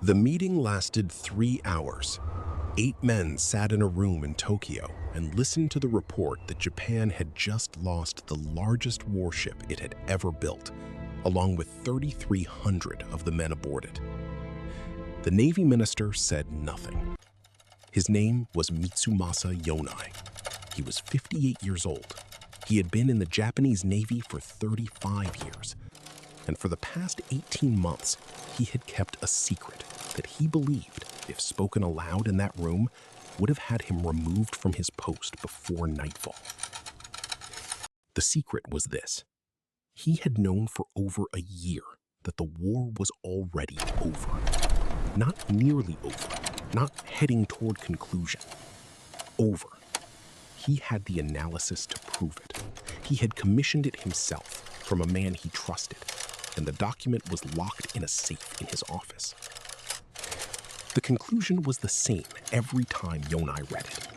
The meeting lasted 3 hours. 8 men sat in a room in Tokyo and listened to the report that Japan had just lost the largest warship it had ever built, along with 3,300 of the men aboard it. The Navy minister said nothing. His name was Mitsumasa Yonai. He was 58 years old. He had been in the Japanese Navy for 35 years. And for the past 18 months, he had kept a secret that he believed, if spoken aloud in that room, would have had him removed from his post before nightfall. The secret was this. He had known for over a year that the war was already over. Not nearly over, not heading toward conclusion. Over. He had the analysis to prove it. He had commissioned it himself from a man he trusted, and the document was locked in a safe in his office. The conclusion was the same every time Yonai read it.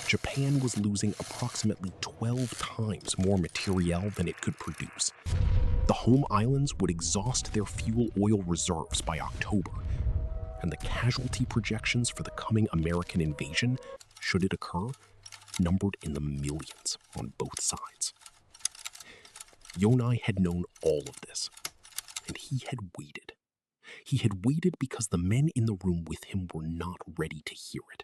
Japan was losing approximately 12 times more materiel than it could produce. The home islands would exhaust their fuel oil reserves by October, and the casualty projections for the coming American invasion, should it occur, numbered in the millions on both sides. Yonai had known all of this, and he had waited. He had waited because the men in the room with him were not ready to hear it,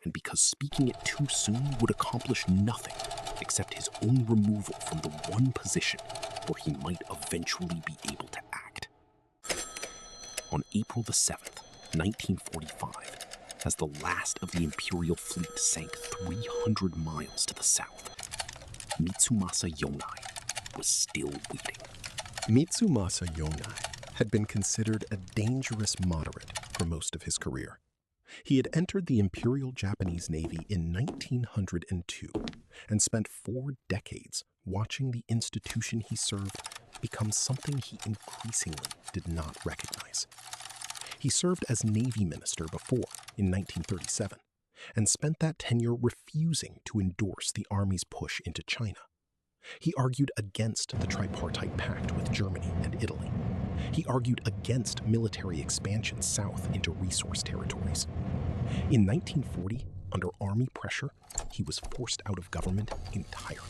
and because speaking it too soon would accomplish nothing except his own removal from the one position where he might eventually be able to act. On April the 7th, 1945, as the last of the Imperial fleet sank 300 miles to the south, Mitsumasa Yonai was still waiting. Mitsumasa Yonai had been considered a dangerous moderate for most of his career. He had entered the Imperial Japanese Navy in 1902 and spent 4 decades watching the institution he served become something he increasingly did not recognize. He served as Navy Minister before, in 1937, and spent that tenure refusing to endorse the Army's push into China. He argued against the tripartite pact with Germany and Italy. He argued against military expansion south into resource territories. In 1940, under Army pressure, he was forced out of government entirely.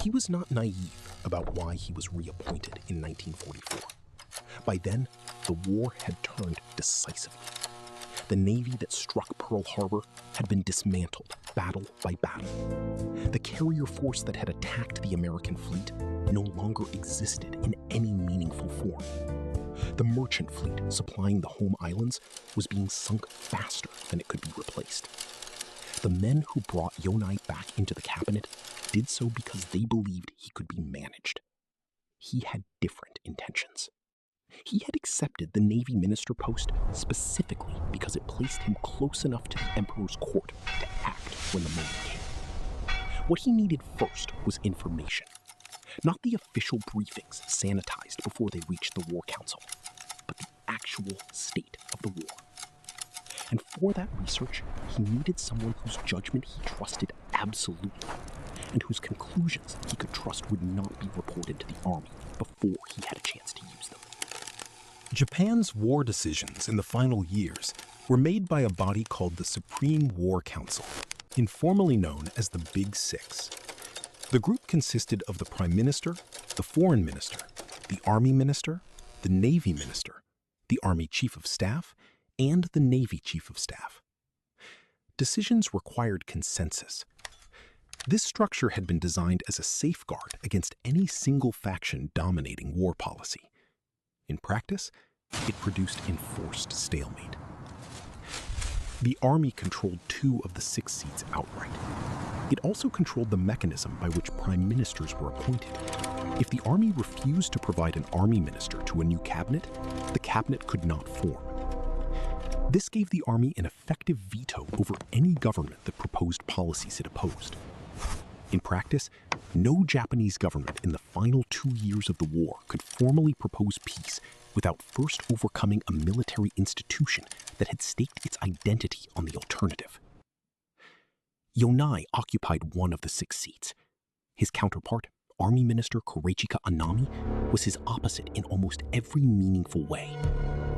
He was not naive about why he was reappointed in 1944. By then, the war had turned decisively. The Navy that struck Pearl Harbor had been dismantled battle by battle. The carrier force that had attacked the American fleet no longer existed in any meaningful form. The merchant fleet supplying the home islands was being sunk faster than it could be replaced. The men who brought Yonai back into the cabinet did so because they believed he could be managed. He had different intentions. He had accepted the Navy minister post specifically because it placed him close enough to the Emperor's court to act when the moment came. What he needed first was information, not the official briefings sanitized before they reached the War Council, but the actual state of the war. And for that research, he needed someone whose judgment he trusted absolutely, and whose conclusions he could trust would not be reported to the Army before he had a chance to use them. Japan's war decisions in the final years were made by a body called the Supreme War Council, informally known as the Big Six. The group consisted of the Prime Minister, the Foreign Minister, the Army Minister, the Navy Minister, the Army Chief of Staff, and the Navy Chief of Staff. Decisions required consensus. This structure had been designed as a safeguard against any single faction dominating war policy. In practice, it produced enforced stalemate. The Army controlled 2 of the 6 seats outright. It also controlled the mechanism by which prime ministers were appointed. If the Army refused to provide an Army minister to a new cabinet, the cabinet could not form. This gave the Army an effective veto over any government that proposed policies it opposed. In practice, no Japanese government in the final 2 years of the war could formally propose peace without first overcoming a military institution that had staked its identity on the alternative. Yonai occupied 1 of the 6 seats. His counterpart, Army Minister Korechika Anami, was his opposite in almost every meaningful way.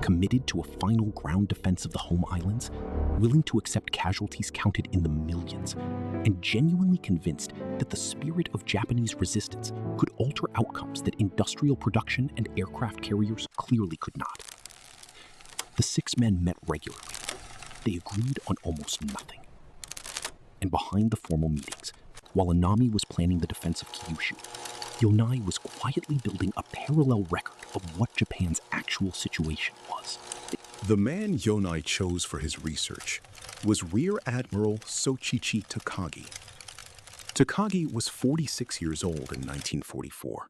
committed to a final ground defense of the home islands, willing to accept casualties counted in the millions, and genuinely convinced that the spirit of Japanese resistance could alter outcomes that industrial production and aircraft carriers clearly could not. The 6 men met regularly. They agreed on almost nothing. And behind the formal meetings, while Anami was planning the defense of Kyushu, Yonai was quietly building a parallel record of what Japan's actual situation was. The man Yonai chose for his research was Rear Admiral Soichi Takagi. Takagi was 46 years old in 1944,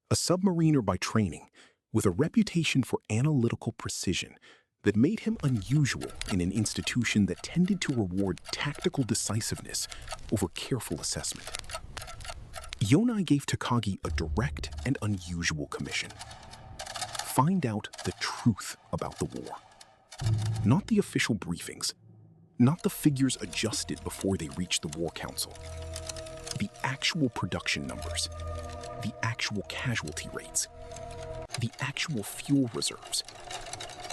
a submariner by training with a reputation for analytical precision that made him unusual in an institution that tended to reward tactical decisiveness over careful assessment. Yonai gave Takagi a direct and unusual commission. Find out the truth about the war. Not the official briefings, not the figures adjusted before they reached the War Council. The actual production numbers, the actual casualty rates, the actual fuel reserves,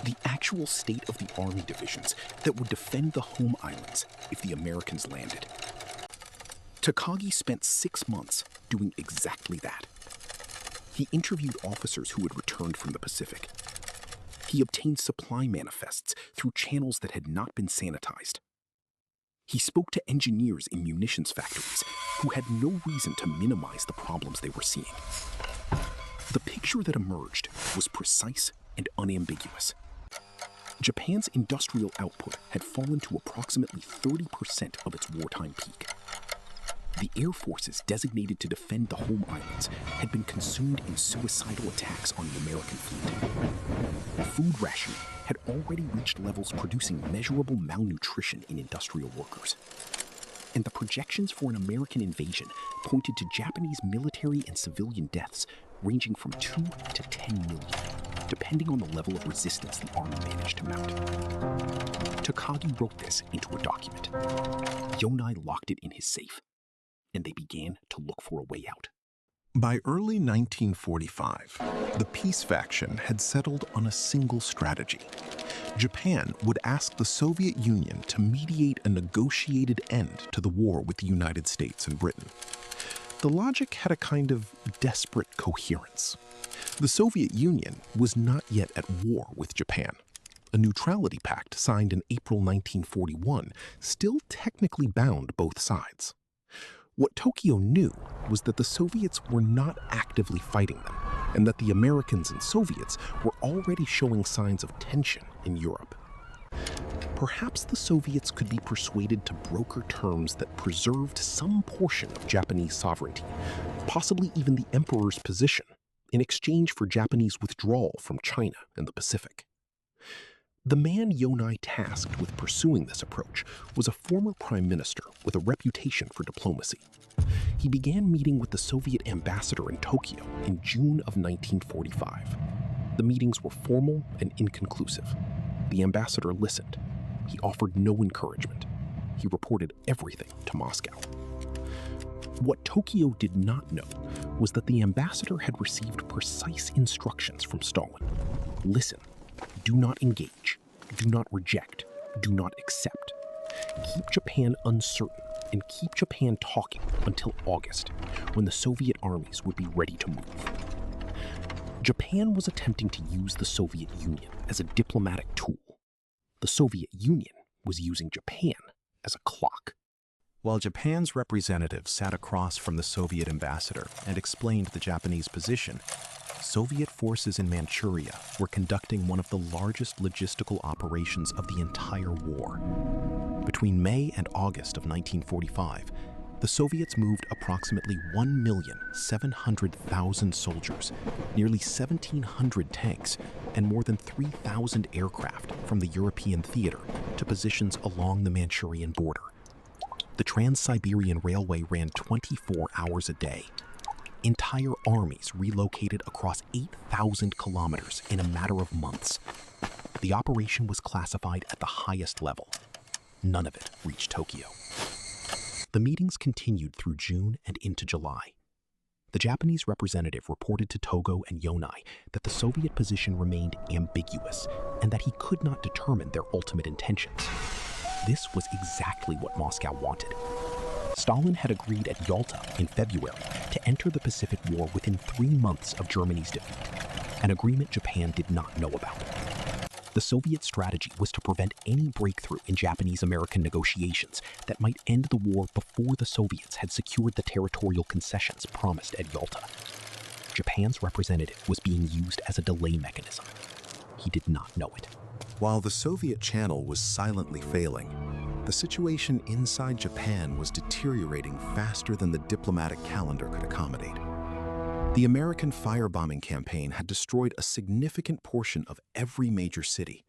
the actual state of the army divisions that would defend the home islands if the Americans landed. Takagi spent 6 months doing exactly that. He interviewed officers who had returned from the Pacific. He obtained supply manifests through channels that had not been sanitized. He spoke to engineers in munitions factories who had no reason to minimize the problems they were seeing. The picture that emerged was precise and unambiguous. Japan's industrial output had fallen to approximately 30% of its wartime peak. The air forces designated to defend the home islands had been consumed in suicidal attacks on the American fleet. Food rationing had already reached levels producing measurable malnutrition in industrial workers. And the projections for an American invasion pointed to Japanese military and civilian deaths ranging from 2 to 10 million, depending on the level of resistance the army managed to mount. Takagi wrote this into a document. Yonai locked it in his safe, and they began to look for a way out. By early 1945, the peace faction had settled on a single strategy. Japan would ask the Soviet Union to mediate a negotiated end to the war with the United States and Britain. The logic had a kind of desperate coherence. The Soviet Union was not yet at war with Japan. A neutrality pact signed in April 1941 still technically bound both sides. What Tokyo knew was that the Soviets were not actively fighting them, and that the Americans and Soviets were already showing signs of tension in Europe. Perhaps the Soviets could be persuaded to broker terms that preserved some portion of Japanese sovereignty, possibly even the emperor's position, in exchange for Japanese withdrawal from China and the Pacific. The man Yonai tasked with pursuing this approach was a former prime minister with a reputation for diplomacy. He began meeting with the Soviet ambassador in Tokyo in June of 1945. The meetings were formal and inconclusive. The ambassador listened. He offered no encouragement. He reported everything to Moscow. What Tokyo did not know was that the ambassador had received precise instructions from Stalin. Listen. Do not engage, do not reject, do not accept. Keep Japan uncertain and keep Japan talking until August, when the Soviet armies would be ready to move. Japan was attempting to use the Soviet Union as a diplomatic tool. The Soviet Union was using Japan as a clock. While Japan's representative sat across from the Soviet ambassador and explained the Japanese position, Soviet forces in Manchuria were conducting one of the largest logistical operations of the entire war. Between May and August of 1945, the Soviets moved approximately 1,700,000 soldiers, nearly 1,700 tanks, and more than 3,000 aircraft from the European theater to positions along the Manchurian border. The Trans-Siberian Railway ran 24 hours a day. Entire armies relocated across 8,000 kilometers in a matter of months. The operation was classified at the highest level. None of it reached Tokyo. The meetings continued through June and into July. The Japanese representative reported to Togo and Yonai that the Soviet position remained ambiguous and that he could not determine their ultimate intentions. This was exactly what Moscow wanted. Stalin had agreed at Yalta in February to enter the Pacific War within 3 months of Germany's defeat, an agreement Japan did not know about. The Soviet strategy was to prevent any breakthrough in Japanese-American negotiations that might end the war before the Soviets had secured the territorial concessions promised at Yalta. Japan's representative was being used as a delay mechanism. He did not know it. While the Soviet channel was silently failing, the situation inside Japan was deteriorating faster than the diplomatic calendar could accommodate. The American firebombing campaign had destroyed a significant portion of every major city.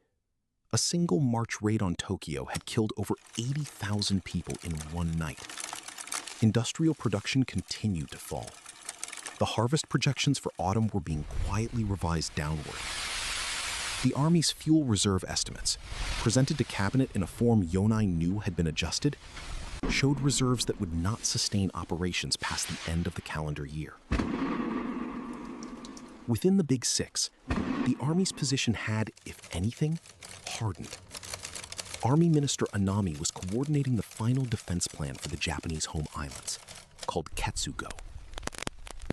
A single March raid on Tokyo had killed over 80,000 people in one night. Industrial production continued to fall. The harvest projections for autumn were being quietly revised downward. The Army's fuel reserve estimates, presented to Cabinet in a form Yonai knew had been adjusted, showed reserves that would not sustain operations past the end of the calendar year. Within the Big Six, the Army's position had, if anything, hardened. Army Minister Anami was coordinating the final defense plan for the Japanese home islands, called Ketsugo.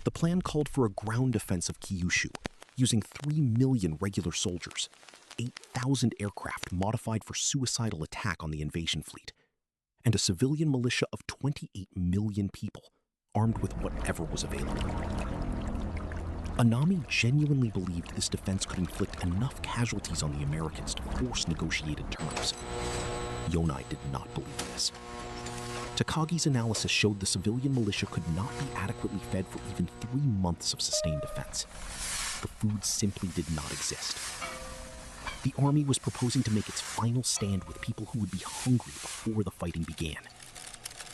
The plan called for a ground defense of Kyushu, using 3 million regular soldiers, 8,000 aircraft modified for suicidal attack on the invasion fleet, and a civilian militia of 28 million people, armed with whatever was available. Anami genuinely believed this defense could inflict enough casualties on the Americans to force negotiated terms. Yonai did not believe this. Takagi's analysis showed the civilian militia could not be adequately fed for even 3 months of sustained defense. The food simply did not exist. The Army was proposing to make its final stand with people who would be hungry before the fighting began.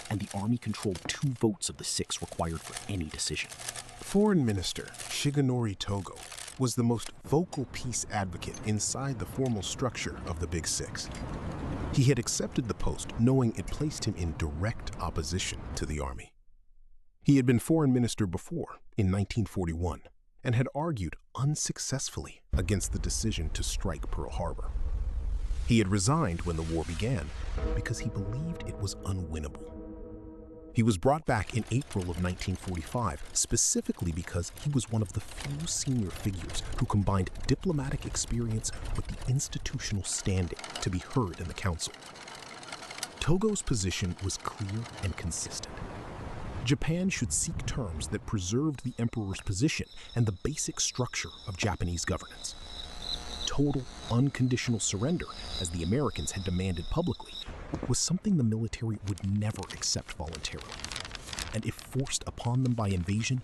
And the Army controlled 2 votes of the 6 required for any decision. Foreign Minister Shigenori Togo was the most vocal peace advocate inside the formal structure of the Big Six. He had accepted the post knowing it placed him in direct opposition to the Army. He had been foreign minister before, in 1941, and had argued unsuccessfully against the decision to strike Pearl Harbor. He had resigned when the war began because he believed it was unwinnable. He was brought back in April of 1945 specifically because he was one of the few senior figures who combined diplomatic experience with the institutional standing to be heard in the council. Togo's position was clear and consistent. Japan should seek terms that preserved the emperor's position and the basic structure of Japanese governance. Total, unconditional surrender, as the Americans had demanded publicly, was something the military would never accept voluntarily, and if forced upon them by invasion,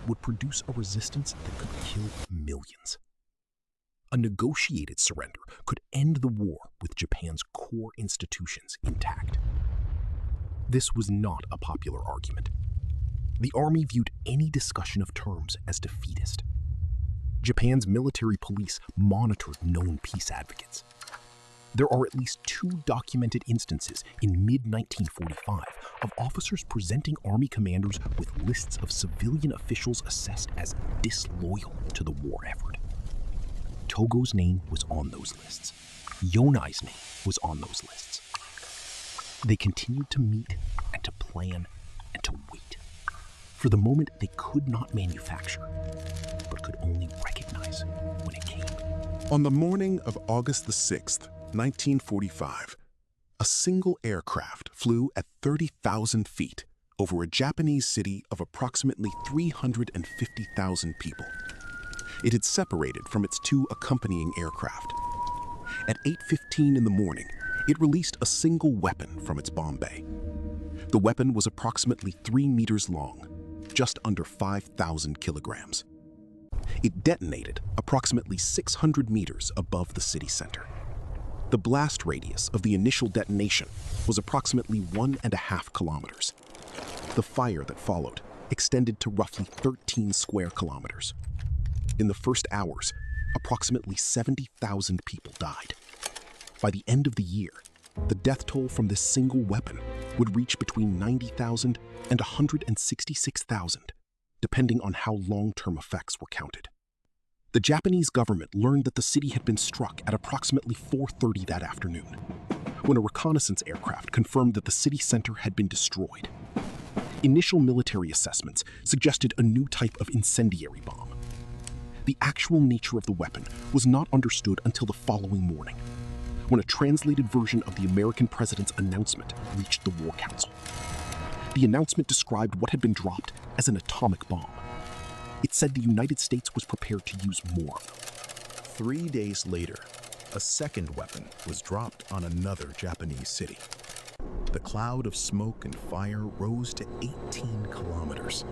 would produce a resistance that could kill millions. A negotiated surrender could end the war with Japan's core institutions intact. This was not a popular argument. The Army viewed any discussion of terms as defeatist. Japan's military police monitored known peace advocates. There are at least 2 documented instances in mid-1945 of officers presenting Army commanders with lists of civilian officials assessed as disloyal to the war effort. Togo's name was on those lists. Yonai's name was on those lists. They continued to meet and to plan and to wait for the moment they could not manufacture, but could only recognize when it came. On the morning of August the 6th, 1945, a single aircraft flew at 30,000 feet over a Japanese city of approximately 350,000 people. It had separated from its 2 accompanying aircraft. At 8:15 in the morning, it released a single weapon from its bomb bay. The weapon was approximately 3 meters long, just under 5,000 kilograms. It detonated approximately 600 meters above the city center. The blast radius of the initial detonation was approximately 1.5 kilometers. The fire that followed extended to roughly 13 square kilometers. In the first hours, approximately 70,000 people died. By the end of the year, the death toll from this single weapon would reach between 90,000 and 166,000, depending on how long-term effects were counted. The Japanese government learned that the city had been struck at approximately 4:30 that afternoon, when a reconnaissance aircraft confirmed that the city center had been destroyed. Initial military assessments suggested a new type of incendiary bomb. The actual nature of the weapon was not understood until the following morning, when a translated version of the American president's announcement reached the War Council. The announcement described what had been dropped as an atomic bomb. It said the United States was prepared to use more of them. 3 days later, a second weapon was dropped on another Japanese city. The cloud of smoke and fire rose to 18 kilometers.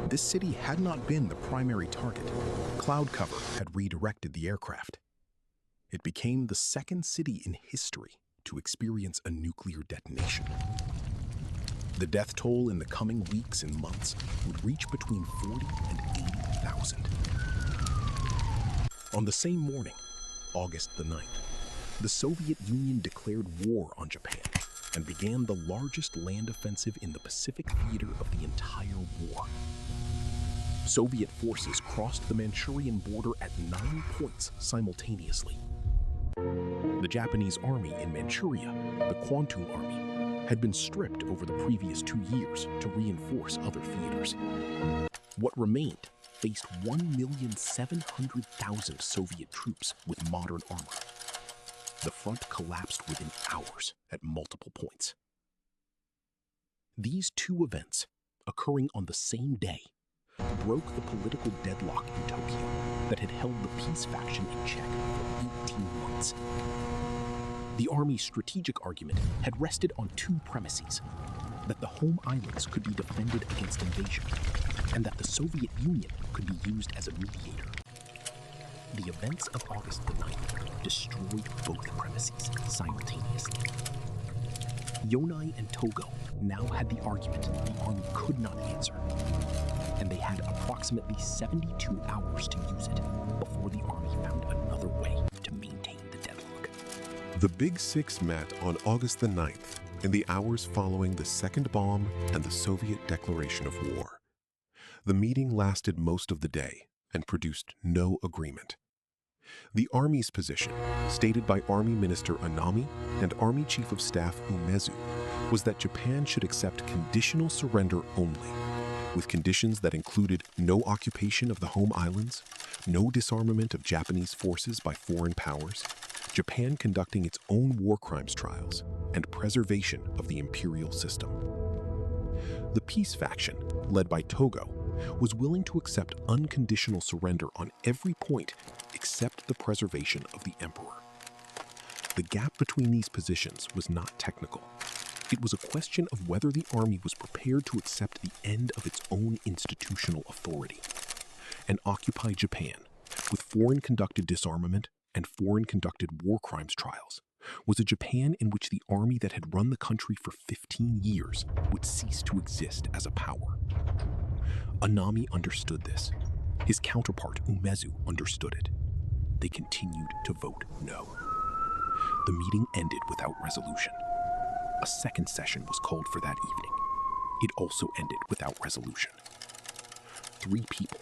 This city had not been the primary target. Cloud cover had redirected the aircraft. It became the second city in history to experience a nuclear detonation. The death toll in the coming weeks and months would reach between 40 and 80,000. On the same morning, August the 9th, the Soviet Union declared war on Japan and began the largest land offensive in the Pacific theater of the entire war. Soviet forces crossed the Manchurian border at 9 points simultaneously. The Japanese army in Manchuria, the Kwantung Army, had been stripped over the previous 2 years to reinforce other theaters. What remained faced 1,700,000 Soviet troops with modern armor. The front collapsed within hours at multiple points. These two events, occurring on the same day, broke the political deadlock in Tokyo that had held the peace faction in check for 18 months. The Army's strategic argument had rested on 2 premises: that the home islands could be defended against invasion, and that the Soviet Union could be used as a mediator. The events of August the 9th destroyed both premises simultaneously. Yonai and Togo now had the argument the Army could not answer, and they had approximately 72 hours to use it before the Army found another way to maintain the deadlock. The Big Six met on August the 9th in the hours following the second bomb and the Soviet declaration of war. The meeting lasted most of the day and produced no agreement. The Army's position, stated by Army Minister Anami and Army Chief of Staff Umezu, was that Japan should accept conditional surrender only, with conditions that included no occupation of the home islands, no disarmament of Japanese forces by foreign powers, Japan conducting its own war crimes trials, and preservation of the imperial system. The peace faction, led by Togo, was willing to accept unconditional surrender on every point except the preservation of the emperor. The gap between these positions was not technical. It was a question of whether the Army was prepared to accept the end of its own institutional authority and occupy Japan with foreign-conducted disarmament and foreign-conducted war crimes trials was a Japan in which the Army that had run the country for 15 years would cease to exist as a power. Anami understood this. His counterpart, Umezu, understood it. They continued to vote no. The meeting ended without resolution. A second session was called for that evening. It also ended without resolution. 3 people,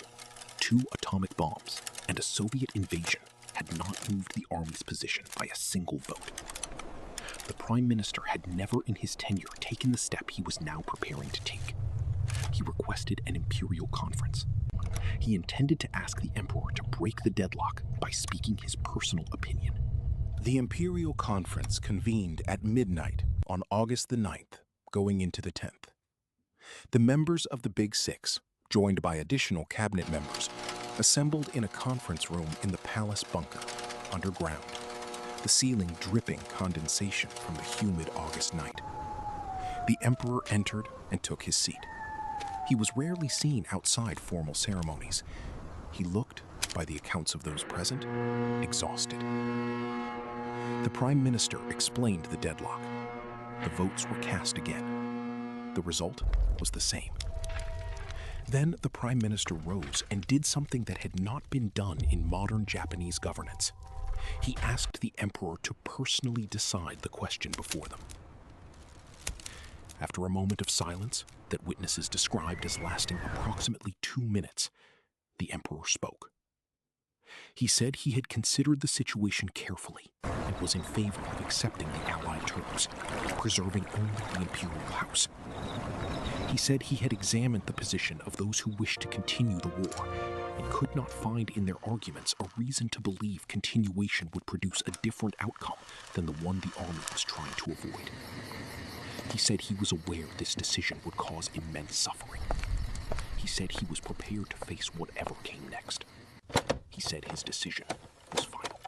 2 atomic bombs, and a Soviet invasion had not moved the Army's position by a single vote. The Prime Minister had never in his tenure taken the step he was now preparing to take. He requested an imperial conference. He intended to ask the Emperor to break the deadlock by speaking his personal opinion. The Imperial Conference convened at midnight on August the 9th, going into the 10th. The members of the Big Six, joined by additional cabinet members, assembled in a conference room in the palace bunker, underground, the ceiling dripping condensation from the humid August night. The Emperor entered and took his seat. He was rarely seen outside formal ceremonies. He looked, by the accounts of those present, exhausted. The Prime Minister explained the deadlock. The votes were cast again. The result was the same. Then the Prime Minister rose and did something that had not been done in modern Japanese governance. He asked the Emperor to personally decide the question before them. After a moment of silence that witnesses described as lasting approximately 2 minutes, the emperor spoke. He said he had considered the situation carefully and was in favor of accepting the Allied terms, preserving only the imperial house. He said he had examined the position of those who wished to continue the war and could not find in their arguments a reason to believe continuation would produce a different outcome than the one the army was trying to avoid. He said he was aware this decision would cause immense suffering. He said he was prepared to face whatever came next. He said his decision was final.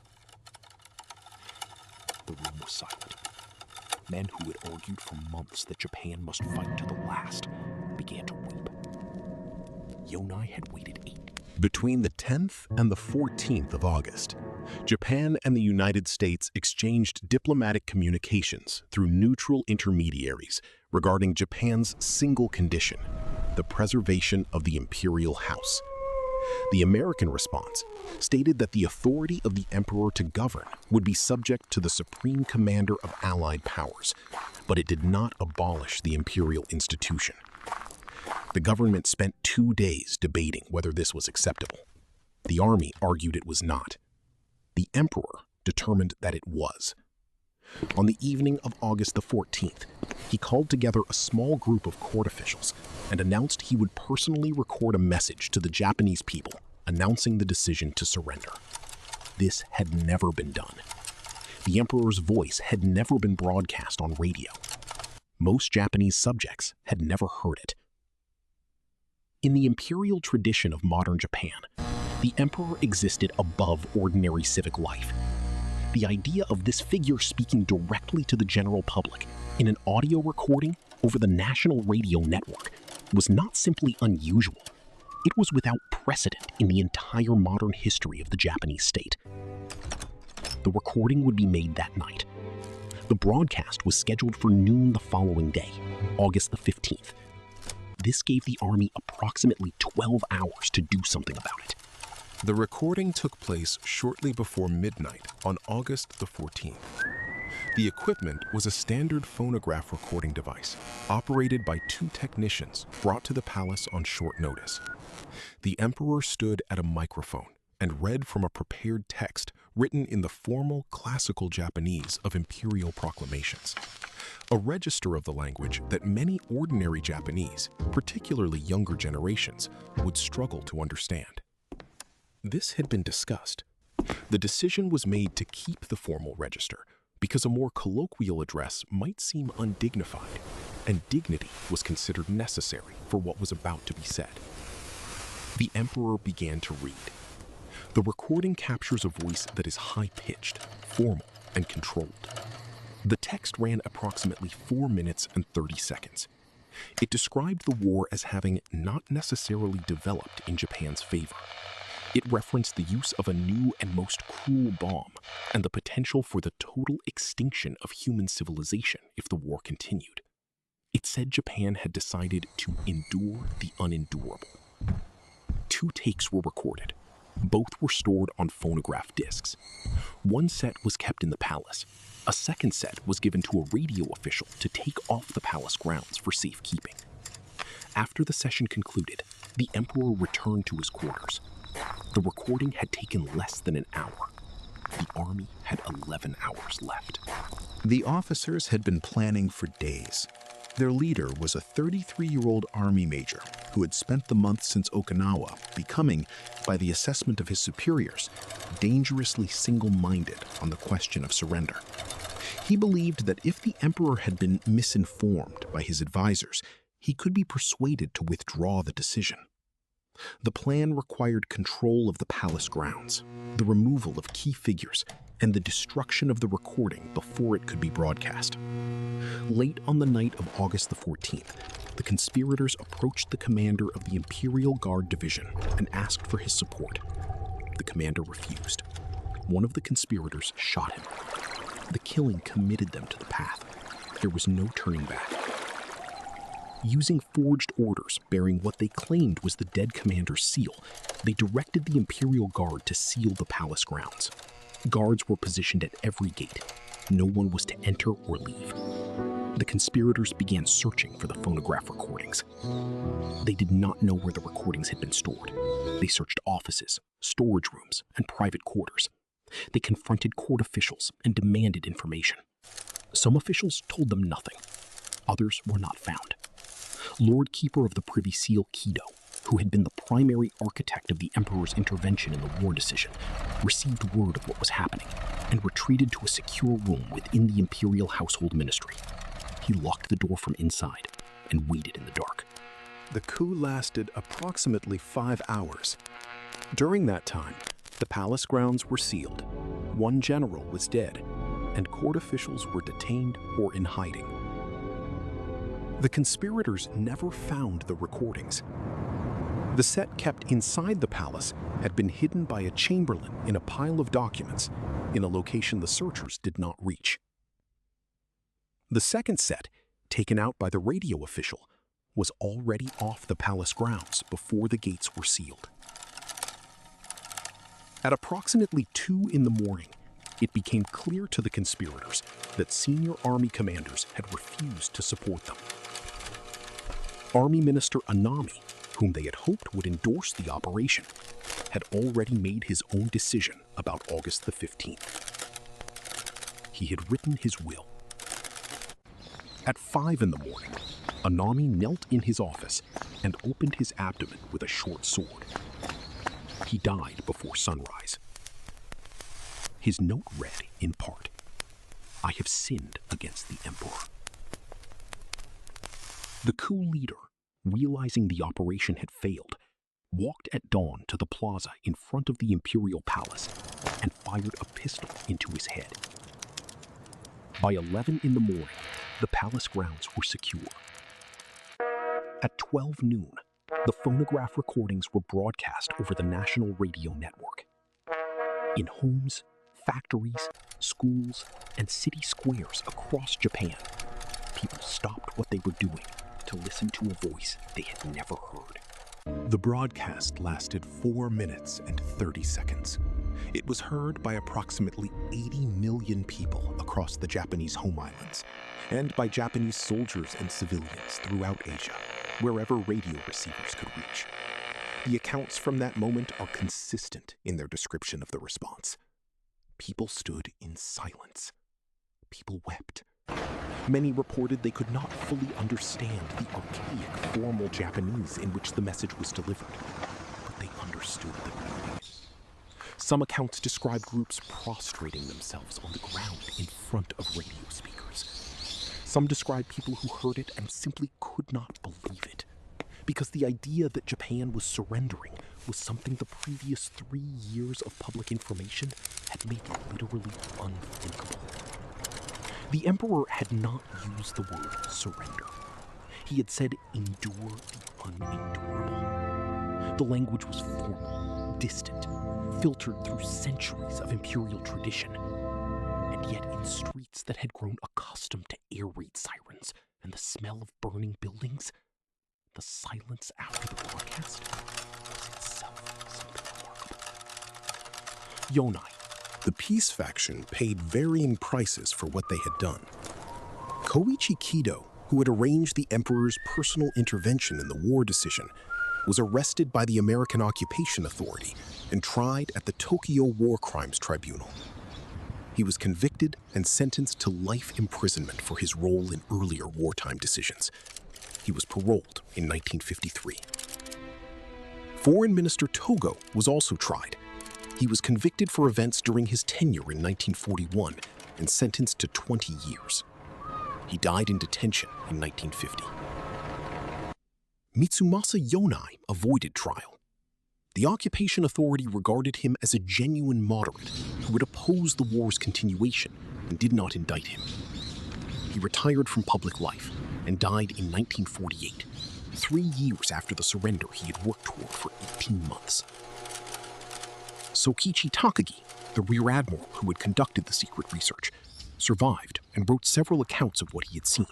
The room was silent. Men who had argued for months that Japan must fight to the last began to weep. Yonai had waited 8 days. Between the 10th and the 14th of August, Japan and the United States exchanged diplomatic communications through neutral intermediaries regarding Japan's single condition, the preservation of the imperial house. The American response stated that the authority of the emperor to govern would be subject to the supreme commander of Allied powers, but it did not abolish the imperial institution. The government spent 2 days debating whether this was acceptable. The army argued it was not. The emperor determined that it was. On the evening of August the 14th, he called together a small group of court officials and announced he would personally record a message to the Japanese people announcing the decision to surrender. This had never been done. The emperor's voice had never been broadcast on radio. Most Japanese subjects had never heard it. In the imperial tradition of modern Japan, the emperor existed above ordinary civic life. The idea of this figure speaking directly to the general public in an audio recording over the national radio network was not simply unusual. It was without precedent in the entire modern history of the Japanese state. The recording would be made that night. The broadcast was scheduled for noon the following day, August the 15th. This gave the army approximately 12 hours to do something about it. The recording took place shortly before midnight on August the 14th. The equipment was a standard phonograph recording device, operated by 2 technicians brought to the palace on short notice. The emperor stood at a microphone and read from a prepared text written in the formal classical Japanese of imperial proclamations, a register of the language that many ordinary Japanese, particularly younger generations, would struggle to understand. This had been discussed. The decision was made to keep the formal register because a more colloquial address might seem undignified, and dignity was considered necessary for what was about to be said. The emperor began to read. The recording captures a voice that is high-pitched, formal, and controlled. The text ran approximately 4 minutes and 30 seconds. It described the war as having not necessarily developed in Japan's favor. It referenced the use of a new and most cruel bomb and the potential for the total extinction of human civilization if the war continued. It said Japan had decided to endure the unendurable. 2 takes were recorded. Both were stored on phonograph discs. One set was kept in the palace. A second set was given to a radio official to take off the palace grounds for safekeeping. After the session concluded, the emperor returned to his quarters. The recording had taken less than an hour. The army had 11 hours left. The officers had been planning for days. Their leader was a 33-year-old army major who had spent the months since Okinawa becoming, by the assessment of his superiors, dangerously single-minded on the question of surrender. He believed that if the emperor had been misinformed by his advisors, he could be persuaded to withdraw the decision. The plan required control of the palace grounds, the removal of key figures, and the destruction of the recording before it could be broadcast. Late on the night of August the 14th, the conspirators approached the commander of the Imperial Guard Division and asked for his support. The commander refused. One of the conspirators shot him. The killing committed them to the path. There was no turning back. Using forged orders bearing what they claimed was the dead commander's seal, they directed the Imperial Guard to seal the palace grounds. Guards were positioned at every gate. No one was to enter or leave. The conspirators began searching for the phonograph recordings. They did not know where the recordings had been stored. They searched offices, storage rooms, and private quarters. They confronted court officials and demanded information. Some officials told them nothing. Others were not found. Lord Keeper of the Privy Seal Kido, who had been the primary architect of the Emperor's intervention in the war decision, received word of what was happening and retreated to a secure room within the Imperial Household Ministry. He locked the door from inside and waited in the dark. The coup lasted approximately 5 hours. During that time, the palace grounds were sealed, one general was dead, and court officials were detained or in hiding. The conspirators never found the recordings. The set kept inside the palace had been hidden by a chamberlain in a pile of documents in a location the searchers did not reach. The second set, taken out by the radio official, was already off the palace grounds before the gates were sealed. At approximately 2 in the morning, it became clear to the conspirators that senior army commanders had refused to support them. Army Minister Anami, whom they had hoped would endorse the operation, had already made his own decision about August the 15th. He had written his will. At 5 in the morning, Anami knelt in his office and opened his abdomen with a short sword. He died before sunrise. His note read, in part, "I have sinned against the Emperor." The coup leader, realizing the operation had failed, walked at dawn to the plaza in front of the Imperial Palace and fired a pistol into his head. By 11 in the morning, the palace grounds were secure. At 12 noon, the phonograph recordings were broadcast over the national radio network. In homes, factories, schools, and city squares across Japan, people stopped what they were doing to listen to a voice they had never heard. The broadcast lasted 4 minutes and 30 seconds. It was heard by approximately 80 million people across the Japanese home islands, and by Japanese soldiers and civilians throughout Asia, wherever radio receivers could reach. The accounts from that moment are consistent in their description of the response. People stood in silence. People wept. Many reported they could not fully understand the archaic, formal Japanese in which the message was delivered, but they understood the meaning. Some accounts describe groups prostrating themselves on the ground in front of radio speakers. Some describe people who heard it and simply could not believe it, because the idea that Japan was surrendering was something the previous 3 years of public information had made literally unthinkable. The Emperor had not used the word surrender. He had said endure the unendurable. The language was formal, distant, filtered through centuries of imperial tradition. And yet in streets that had grown accustomed to air raid sirens and the smell of burning buildings, the silence after the broadcast was itself something remarkable. Yonai, The peace faction paid varying prices for what they had done. Koichi Kido, who had arranged the emperor's personal intervention in the war decision, was arrested by the American Occupation Authority and tried at the Tokyo War Crimes Tribunal. He was convicted and sentenced to life imprisonment for his role in earlier wartime decisions. He was paroled in 1953. Foreign Minister Togo was also tried. He was convicted for events during his tenure in 1941 and sentenced to 20 years. He died in detention in 1950. Mitsumasa Yonai avoided trial. The Occupation Authority regarded him as a genuine moderate who would oppose the war's continuation and did not indict him. He retired from public life and died in 1948, 3 years after the surrender he had worked toward for 18 months. Sokichi Takagi, the rear admiral who had conducted the secret research, survived and wrote several accounts of what he had seen.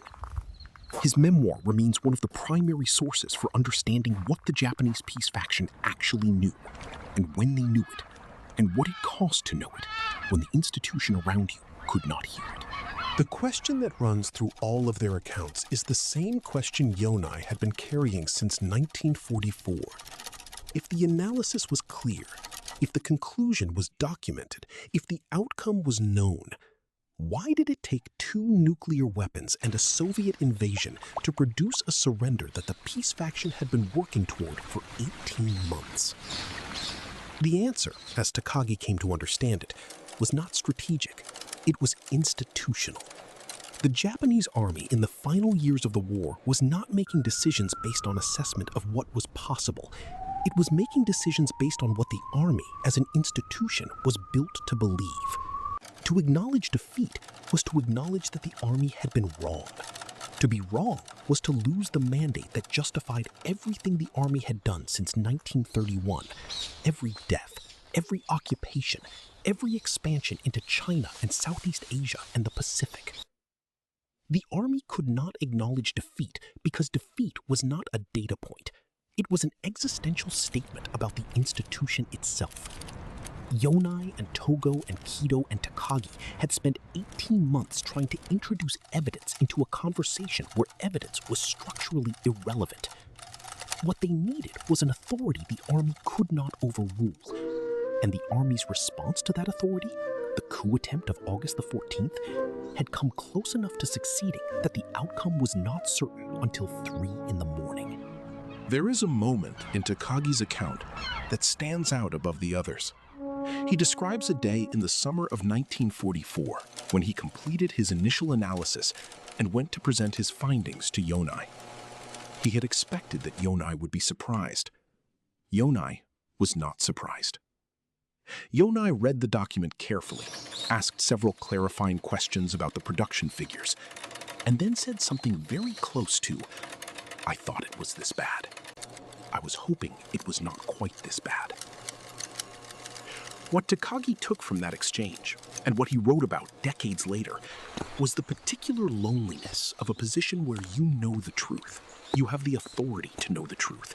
His memoir remains one of the primary sources for understanding what the Japanese peace faction actually knew, and when they knew it, and what it cost to know it when the institution around you could not hear it. The question that runs through all of their accounts is the same question Yonai had been carrying since 1944. If the analysis was clear, if the conclusion was documented, if the outcome was known, why did it take 2 nuclear weapons and a Soviet invasion to produce a surrender that the peace faction had been working toward for 18 months? The answer, as Takagi came to understand it, was not strategic. It was institutional. The Japanese army in the final years of the war was not making decisions based on assessment of what was possible. It was making decisions based on what the army, as an institution, was built to believe. To acknowledge defeat was to acknowledge that the army had been wrong. To be wrong was to lose the mandate that justified everything the army had done since 1931. Every death, every occupation, every expansion into China and Southeast Asia and the Pacific. The army could not acknowledge defeat because defeat was not a data point. It was an existential statement about the institution itself. Yonai and Togo and Kido and Takagi had spent 18 months trying to introduce evidence into a conversation where evidence was structurally irrelevant. What they needed was an authority the army could not overrule. And the army's response to that authority, the coup attempt of August the 14th, had come close enough to succeeding that the outcome was not certain until 3 in the morning. There is a moment in Takagi's account that stands out above the others. He describes a day in the summer of 1944 when he completed his initial analysis and went to present his findings to Yonai. He had expected that Yonai would be surprised. Yonai was not surprised. Yonai read the document carefully, asked several clarifying questions about the production figures, and then said something very close to, "I thought it was this bad. I was hoping it was not quite this bad." What Takagi took from that exchange, and what he wrote about decades later, was the particular loneliness of a position where you know the truth. You have the authority to know the truth,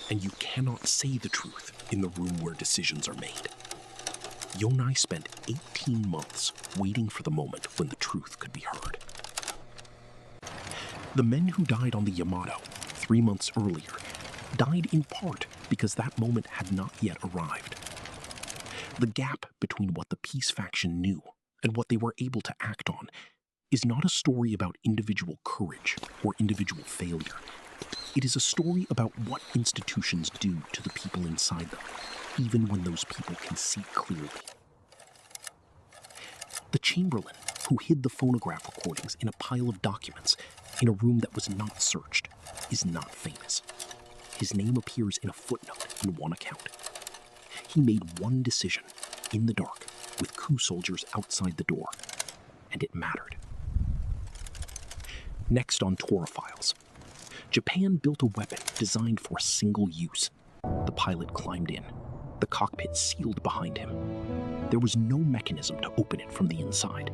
and you cannot say the truth in the room where decisions are made. Yonai spent 18 months waiting for the moment when the truth could be heard. The men who died on the Yamato 3 months earlier died in part because that moment had not yet arrived. The gap between what the peace faction knew and what they were able to act on is not a story about individual courage or individual failure. It is a story about what institutions do to the people inside them, even when those people can see clearly. The Chamberlain who hid the phonograph recordings in a pile of documents in a room that was not searched is not famous. His name appears in a footnote in one account. He made one decision, in the dark, with coup soldiers outside the door, and it mattered. Next on Torah Files, Japan built a weapon designed for single use. The pilot climbed in, the cockpit sealed behind him. There was no mechanism to open it from the inside,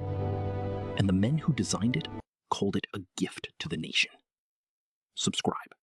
and the men who designed it called it a gift to the nation. Subscribe.